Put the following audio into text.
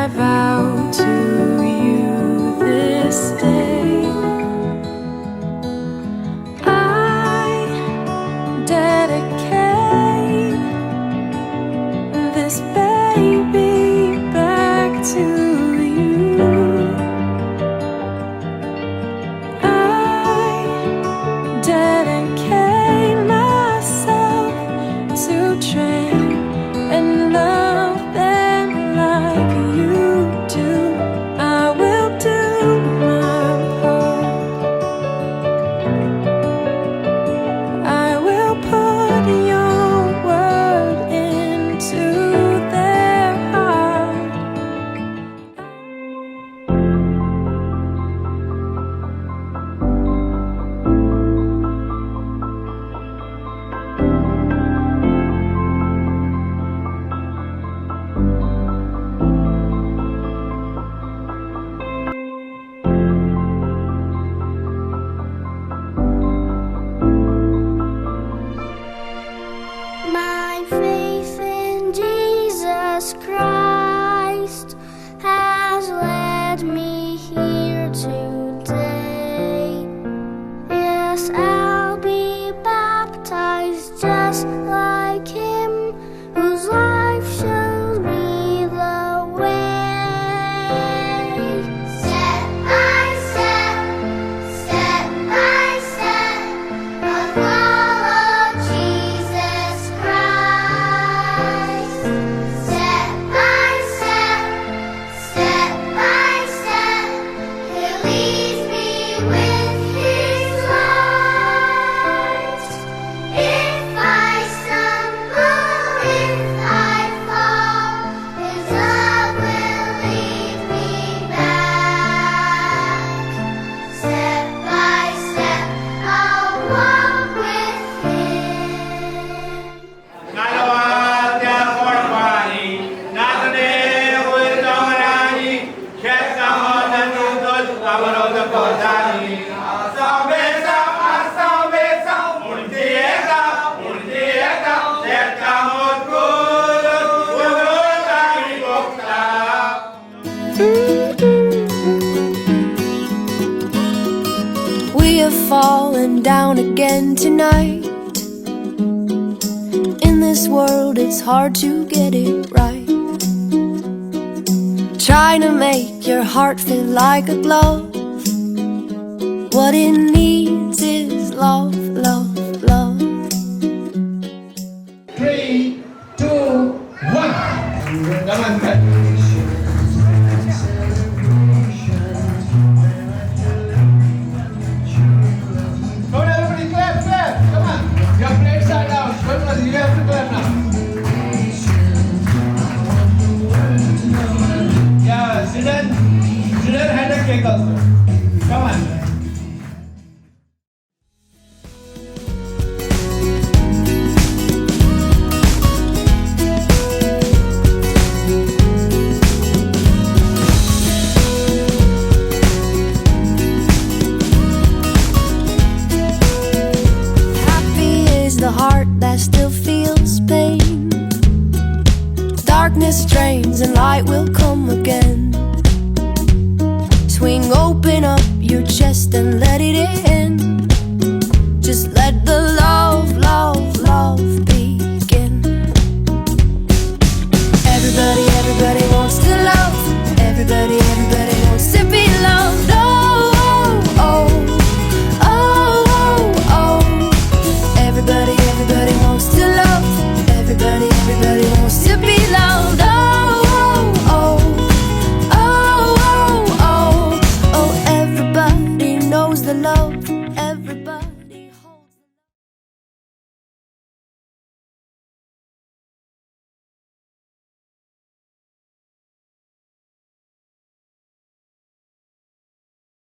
I vow to you this day, I dedicate this baby back to you. I dedicate myself to train and love them like you do. I will do my part. I will put your word into their heart. My faith in Jesus Christ has led me here today. Yes, I'll be baptized just like Him, whose life shows me the way. Step by step, step by step, I'll follow Jesus Christ. Step by step, step by step, He leads me with His light. If I stumble, if I fall, His love will lead me back. Step by step, I'll walk with Him. Nalawatya Korpani, Natane Udamani, Ketahoda Nudus, Avaroda Kodani, Asabesa, Asabesa, Mundieta, Mundieta, Zetamot Guru, Udutani Bokta. We have fallen down again tonight. In this world, it's hard to get it right. Trying to make your heart feel like a glove. What it needs is love, love, love. 3, 2, 1. Come on, cut. Come on, everybody, clap, clap. Come on. Your plates are down. Come on, you have to clap now. Yeah, Zidane had a cake also. Come on. Happy is the heart that still feels pain. Darkness drains and light will come again. Swing open up your chest and let it in. Just let the